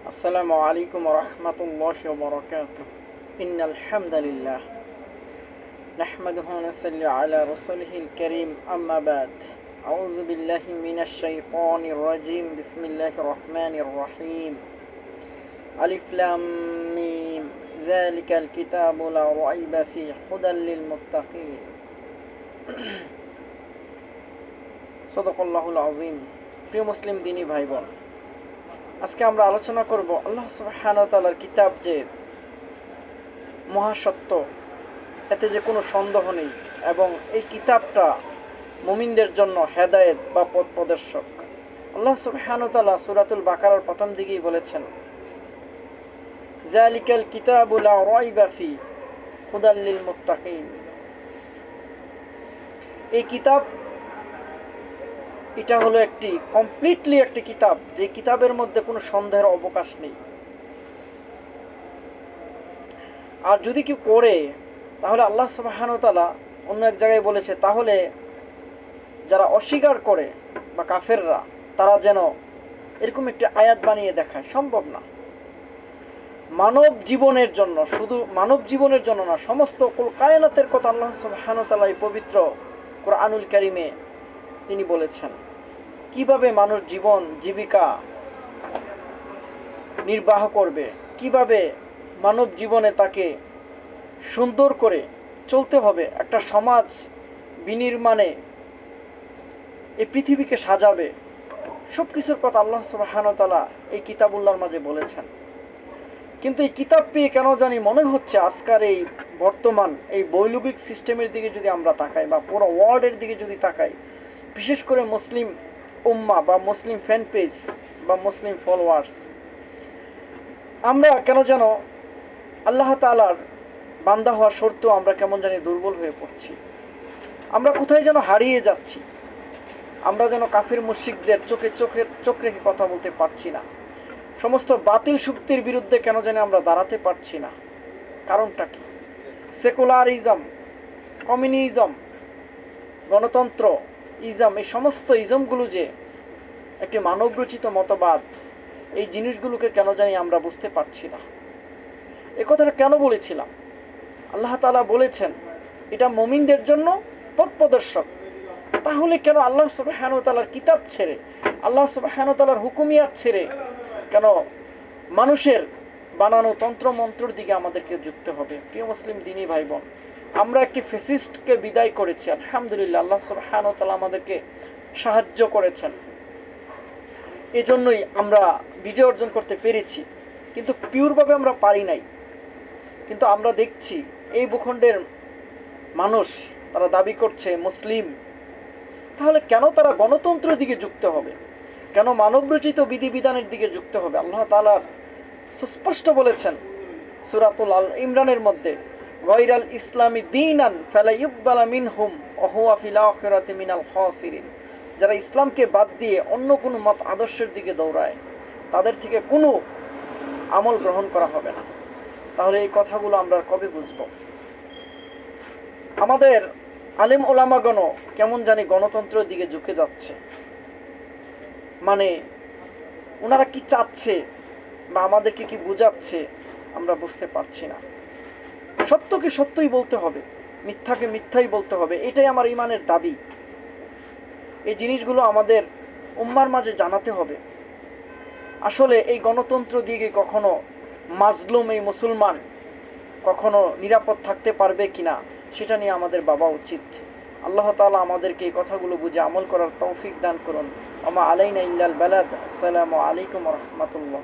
السلام عليكم ورحمة الله وبركاته إن الحمد لله نحمده ونصلي على رسوله الكريم أما بعد أعوذ بالله من الشيطان الرجيم بسم الله الرحمن الرحيم ألف لام ميم ذلك الكتاب لا ريب فيه هدى للمتقين صدق الله العظيم প্রিয় মুসলিম দিনী ভাই বোন, আজকে আমরা আলোচনা করব আল্লাহ সুবহানাহু ওয়া তাআলার কিতাব যে মহাসত্য, এতে যে কোনো সন্দেহ নেই, এবং এই কিতাবটা মুমিনদের জন্য হেদায়েত বা পথ প্রদর্শক। আল্লাহ সুবহানাহু ওয়া তাআলা সূরাতুল বাকারার প্রথম দিকেই বলেছেন, যালিকাল কিতাবু লা রাইবা ফি হুদাল লিল মুত্তাকিন। এই কিতাব এটা হলো একটি কমপ্লিটলি একটি কিতাব, যে কিতাবের মধ্যে কোনো সন্দেহের অবকাশ নেই। আর যদি কেউ করে, তাহলে আল্লাহ সুবহানাহু ওয়া তাআলা অন্য এক জায়গায় বলেছে, তাহলে যারা অস্বীকার করে বা কাফেররা, তারা যেন এরকম একটি আয়াত বানিয়ে দেখায়। সম্ভব না। মানব জীবনের জন্য, শুধু মানব জীবনের জন্য না, সমস্ত কুল কায়নাতের কথা আল্লাহ সুবহানাহু ওয়া তাআলা এই পবিত্র কুরআনুল কারীমে তিনি বলেছেন, কিভাবে মানুষ জীবন জীবিকা নির্বাহ করবে, কিভাবে মানব জীবনে তাকে সুন্দর করে চলতে হবে, একটা সমাজ বিনির্মাণে এই পৃথিবীকে সাজাবে, সব কিছুর কথা আল্লাহ সুবহানাহু ওয়া তাআলা এই কিতাবুল্লাহর মাঝে বলেছেন। কিন্তু এই কিতাব পেয়ে কেন জানি মনে হচ্ছে আজকাল এই বর্তমান এই বৈলৌকিক সিস্টেমের দিকে যদি আমরা তাকাই, বা পুরো ওয়ার্ল্ডের দিকে যদি তাকাই, বিশেষ করে মুসলিম উম্মাহ বা মুসলিম ফ্যান পেজ বা মুসলিম ফলোয়ার্স, আমরা কেন যেন আল্লাহ তাআলার বান্দা হওয়ার সত্ত্বেও আমরা কেমন জানি দুর্বল হয়ে পড়ছি। আমরা কোথায় যেন হারিয়ে যাচ্ছি। আমরা যেন কাফির মুশরিকদের চোখ রেখে কথা বলতে পারছি না। সমস্ত বাতিল শক্তির বিরুদ্ধে কেন জানি আমরা দাঁড়াতে পারছি না। কারণটা কি? সেকুলারিজম, কমিউনিজম, গণতন্ত্র, ইজম, এই সমস্ত ইজমগুলো যে একটি মানবরচিত মতবাদ, এই জিনিসগুলোকে কেন জানি আমরা বুঝতে পারছি না। এ কথাটা কেন বলেছিলাম? আল্লাহ তাআলা বলেছেন এটা মুমিনদের জন্য পথ প্রদর্শক। তাহলে কেন আল্লাহ সুবহানাহু ওয়া তাআলার কিতাব ছেড়ে, আল্লাহ সুবহানাহু ওয়া তাআলার হুকুমিয়াত ছেড়ে কেন মানুষের বানানো তন্ত্রমন্ত্রের দিকে আমাদেরকে যুক্ত হবে? প্রিয় মুসলিম দিনী ভাই বোন, আমরা একটি ফ্যাসিস্টকে বিদায় করেছি, আলহামদুলিল্লাহ। আল্লাহ সুবহানাহু ওয়া তাআলা আমাদেরকে সাহায্য করেছেন, এজন্যই আমরা বিজয় অর্জন করতে পেরেছি। কিন্তু পিওরভাবে আমরা পারি নাই। কিন্তু আমরা দেখছি এই ভূখণ্ডের মানুষ, তারা দাবি করছে মুসলিম। তাহলে কেন তারা গণতন্ত্রের দিকে যুক্ত হবে? কেন মানবরচিত বিধিবিধানের দিকে যুক্ত হবে? আল্লাহ তাআলা সুস্পষ্ট বলেছেন সূরাতুল আল ইমরানের মধ্যে, গায়রাল ইসলামি দীনান ফালা ইউকবালা মিনহুম ওয়া হুয়া ফিল আখিরাতি মিনাল খাসিরিন। যারা ইসলামকে বাদ দিয়ে অন্য কোনো মত আদর্শের দিকে দৌড়ায়, তাদের থেকে কোনো আমল গ্রহণ করা হবে না। তাহলে এই কথাগুলো আমরা কবে বুঝব? আমাদের আলেম ওলামাগণ কেমন জানি গণতন্ত্রের দিকে ঝুঁকে যাচ্ছে। মানে ওনারা কি চাচ্ছে বা আমাদেরকে কি বোঝাচ্ছে আমরা বুঝতে পারছি না। সত্যকে সত্যই বলতে হবে, মিথ্যাকে মিথ্যাই বলতে হবে, এটাই আমার ঈমানের দাবি। এই জিনিসগুলো আমাদের উম্মার মাঝে জানাতে হবে। আসলে এই গণতন্ত্র দিয়ে কখনো মাজলুম এই মুসলমান কখনো নিরাপদ থাকতে পারবে কিনা, সেটা নিয়ে আমাদের ভাবা উচিত। আল্লাহ তাআলা আমাদেরকে এই কথাগুলো বুঝে আমল করার তৌফিক দান করুন। ওমা আলাইনা ইল্লাল বালাগ। আসসালামু আলাইকুম ওয়া রাহমাতুল্লাহ।